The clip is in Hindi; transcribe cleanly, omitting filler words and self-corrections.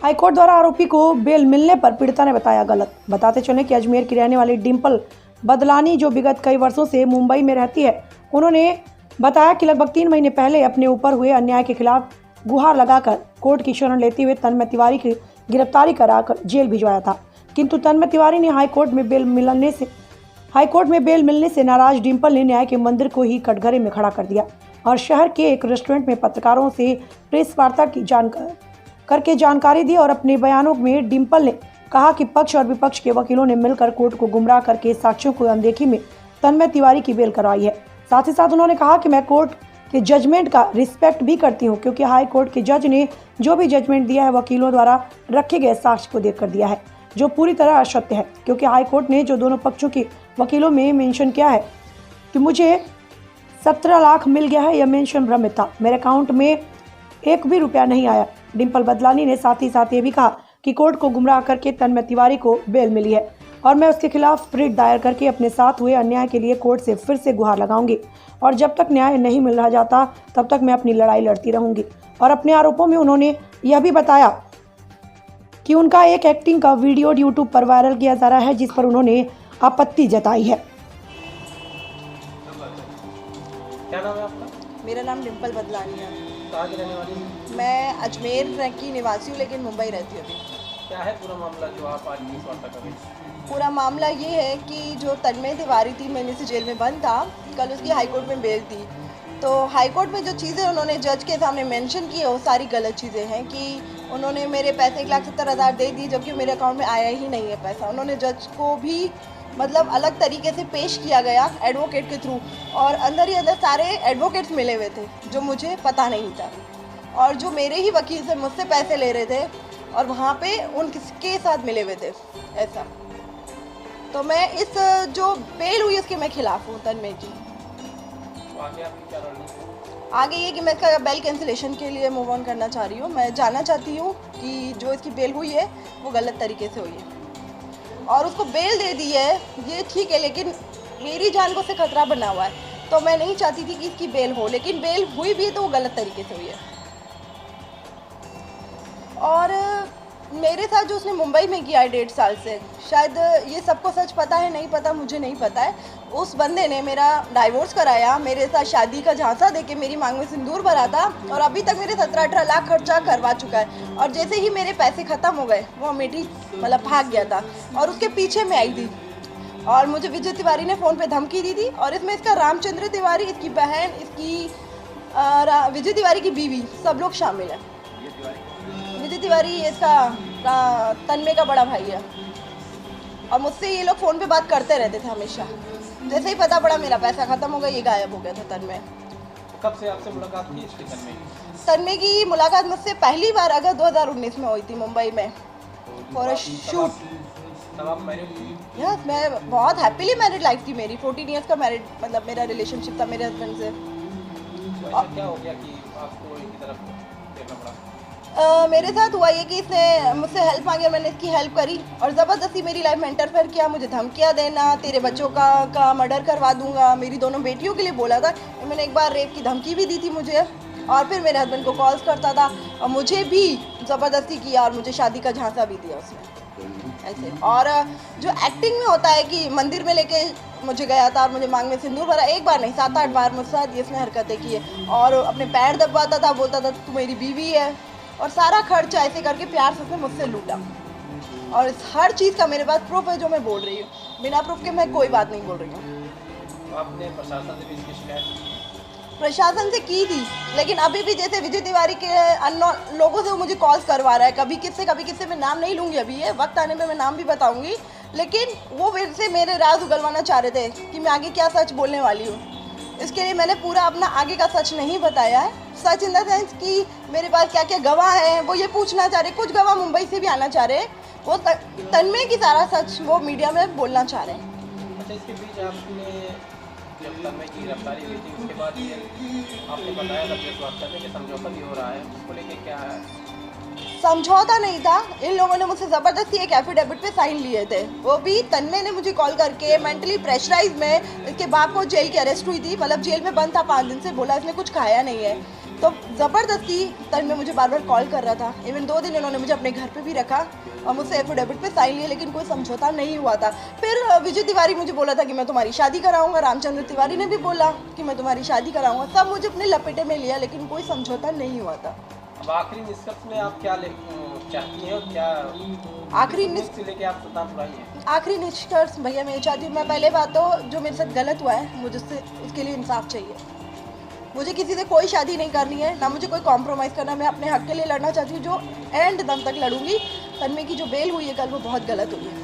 हाईकोर्ट द्वारा आरोपी को बेल मिलने पर पीड़िता ने बताया गलत। बताते चले कि अजमेर की रहने वाली डिंपल बदलानी, जो विगत कई वर्षों से मुंबई में रहती है, उन्होंने बताया कि लगभग 3 महीने पहले अपने ऊपर हुए अन्याय के खिलाफ गुहार लगाकर कोर्ट की शरण लेते हुए तन्मय तिवारी की गिरफ्तारी कराकर जेल भिजवाया था। किंतु तन्मय तिवारी ने हाईकोर्ट में बेल मिलने से नाराज डिंपल ने न्याय के मंदिर को ही कटघरे में खड़ा कर दिया और शहर के एक रेस्टोरेंट में पत्रकारों से प्रेस वार्ता की जानकारी दी। और अपने बयानों में डिंपल ने कहा कि पक्ष और विपक्ष के वकीलों ने मिलकर कोर्ट को गुमराह करके साक्ष्यों को अनदेखी में तन्मय तिवारी की बेल करवाई है। साथ ही साथ उन्होंने कहा कि मैं कोर्ट के जजमेंट का रिस्पेक्ट भी करती हूं, क्योंकि हाई कोर्ट के जज ने जो भी जजमेंट दिया है वकीलों द्वारा रखे गए साक्ष्य को देखकर दिया है, जो पूरी तरह असत्य है। क्योंकि हाई कोर्ट ने जो दोनों पक्षों के वकीलों में मेंशन किया है कि मुझे 17 लाख मिल गया है, यह मेंशन भ्रमित था। मेरे अकाउंट में 1 भी रुपया नहीं आया। डिंपल बदलानी ने साथ ही साथ ये भी कहा कि कोर्ट को गुमराह करके तन्मय तिवारी को बेल मिली है और मैं उसके खिलाफ रिट दायर करके अपने साथ हुए अन्याय के लिए कोर्ट से फिर से गुहार लगाऊंगी और जब तक न्याय नहीं मिल रहा जाता तब तक मैं अपनी लड़ाई लड़ती रहूंगी। और अपने आरोपों में उन्होंने यह भी बताया कि उनका एक एक्टिंग का वीडियो यूट्यूब पर वायरल किया जा रहा है, जिस पर उन्होंने आपत्ति जताई है। क्या नाम है आपका? मेरा नाम डिंपल बदलानी है। कहाँ की रहने वाली हैं? मैं अजमेर की निवासी हूँ, लेकिन मुंबई रहती हूँ अभी। क्या है पूरा मामला जो आप आज प्रेस वार्ता कर रहे हैं? पूरा मामला ये है कि जो तन्मय तिवारी 3 महीने से जेल में बंद था, कल उसकी हाईकोर्ट में बेल थी। तो हाईकोर्ट में जो चीज़ें उन्होंने जज के सामने मेंशन की है वो सारी गलत चीज़ें हैं कि उन्होंने मेरे पैसे 1,70,000 दे दी, जबकि मेरे अकाउंट में आया ही नहीं है पैसा। उन्होंने जज को भी मतलब अलग तरीके से पेश किया गया एडवोकेट के थ्रू, और अंदर ही अंदर सारे एडवोकेट्स मिले हुए थे जो मुझे पता नहीं था, और जो मेरे ही वकील से मुझसे पैसे ले रहे थे और वहाँ पे उनके साथ मिले हुए थे ऐसा। तो मैं इस जो बेल हुई उसके मैं खिलाफ हूँ तन्मय की। तो आगे आपकी क्या रणनीति? आगे ये कि मैं इसका बेल कैंसिलेशन के लिए मूव ऑन करना चाह रही हूँ। मैं जानना चाहती हूँ कि जो इसकी बेल हुई है वो गलत तरीके से हुई है, और उसको बेल दे दी है ये ठीक है, लेकिन मेरी जान को से खतरा बना हुआ है। तो मैं नहीं चाहती थी कि इसकी बेल हो, लेकिन बेल हुई भी है तो वो गलत तरीके से हुई है। और मेरे साथ जो उसने मुंबई में किया है 1.5 साल से, शायद ये सबको सच पता है, नहीं पता, मुझे नहीं पता है। उस बंदे ने मेरा डाइवोर्स कराया, मेरे साथ शादी का झांसा देके मेरी मांग में सिंदूर भरा था, और अभी तक मेरे 17-18 लाख खर्चा करवा चुका है। और जैसे ही मेरे पैसे ख़त्म हो गए वो अमेठी मतलब भाग गया था, और उसके पीछे मैं आई थी, और मुझे विजय तिवारी ने फ़ोन पे धमकी दी थी। और इसमें इसका रामचंद्र तिवारी, इसकी बहन, इसकी विजय तिवारी की बीवी, सब लोग शामिल हैं। विजय तिवारी इसका तन्मय का बड़ा भाई है, और मुझसे ये लोग फ़ोन पे बात करते रहते थे हमेशा। जैसे ही पता पड़ा मेरा पैसा ख़त्म हो गया, ये गायब हो गया था तन्मय। कब से आपसे मुलाकात की इसकी तन्मय? तन्मय की मुलाकात मुझसे पहली बार अगस्त 2019 में हुई थी मुंबई में फॉर अ शूट। तब आप मैरिड हुई? यस, मैं बहुत हैप्पीली मैरिड लाइफ थी मेरी। 14 ईयर्स का मैरिड मतलब मेरा रिलेशनशिप था मेरे हस्बैंड से। तो ऐसा क्या हो गया कि आपको इनकी तरफ देखना पड़ा? मेरे साथ हुआ ये कि इसने मुझसे हेल्प मांगी और मैंने इसकी हेल्प करी, और ज़बरदस्ती मेरी लाइफ में इंटरफेयर किया, मुझे धमकियाँ देना, तेरे बच्चों का मर्डर करवा दूंगा, मेरी दोनों बेटियों के लिए बोला था। मैंने एक बार रेप की धमकी भी दी थी मुझे, और फिर मेरे हस्बैंड को कॉल्स करता था, और मुझे भी ज़बरदस्ती किया, और मुझे शादी का झांसा भी दिया उसने ऐसे। और जो एक्टिंग में होता है कि मंदिर में लेके मुझे गया था और मुझे मांग में सिंदूर भरा, एक बार नहीं 7-8 बार मुझसे साथ इसने हरकतें की है, और अपने पैर दबाता था, बोलता था तू मेरी बीवी है, और सारा खर्चा ऐसे करके प्यार से उसने मुझसे लूटा। और इस हर चीज़ का मेरे पास प्रूफ है जो मैं बोल रही हूँ, बिना प्रूफ के मैं कोई बात नहीं बोल रही हूँ। तो आपने प्रशासन से भी इसकी शिकायत की? प्रशासन से की थी, लेकिन अभी भी जैसे विजय तिवारी के अननोन लोगों से वो मुझे कॉल्स करवा रहा है, कभी किससे मैं नाम नहीं लूँगी, अभी ये वक्त आने पे मैं नाम भी बताऊँगी, लेकिन वो मेरे से मेरे राज उगलवाना चाह रहे थे कि मैं आगे क्या सच बोलने वाली हूँ। इसके लिए मैंने पूरा अपना आगे का सच नहीं बताया है। सच इन द सेंस कि मेरे पास क्या क्या गवाह हैं वो ये पूछना चाह रहे, कुछ गवाह मुंबई से भी आना चाह रहे, वो तन्मय की सारा सच वो मीडिया में बोलना चाह रहे हैं। अच्छा, इसके बीच आपने जब तन्मय की गिरफ्तारी हुई थी उसके बाद ये आपने बताया था प्रेस वार्ता में कि समझौता भी हो रहा है, उसको लेके क्या है? समझौता नहीं था, इन लोगों ने मुझसे ज़बरदस्ती एक एफिडेविट पे साइन लिए थे, वो भी तन्मय ने मुझे कॉल करके मेंटली प्रेशराइज में। इसके बाप को जेल की अरेस्ट हुई थी, मतलब जेल में बंद था 5 दिन से, बोला इसने कुछ खाया नहीं है, तो ज़बरदस्ती तन्मय मुझे बार बार कॉल कर रहा था। इवन 2 दिन इन्होंने मुझे अपने घर पे भी रखा और मुझसे एफिडेविट पे साइन लिए, लेकिन कोई समझौता नहीं हुआ था। फिर विजय तिवारी मुझे बोला था कि मैं तुम्हारी शादी कराऊंगा, रामचंद्र तिवारी ने भी बोला कि मैं तुम्हारी शादी कराऊंगा। सब मुझे अपने लपेटे में लिया, लेकिन कोई समझौता नहीं हुआ था। अब आखिरी निष्कर्ष में आप क्या चाहती हैं और क्या आखिरी से लेके आप सत्ता बुराई है? आखिरी निष्कर्ष भैया मैं ये चाहती हूँ, मैं पहले बात तो जो मेरे साथ गलत हुआ है मुझे उसके लिए इंसाफ चाहिए। मुझे किसी से कोई शादी नहीं करनी है, ना मुझे कोई कॉम्प्रोमाइज़ करना। मैं अपने हक के लिए लड़ना चाहती हूँ, जो एंड दम तक लड़ूंगी। तन्मय की जो बेल हुई है कल, वो बहुत गलत हुई है।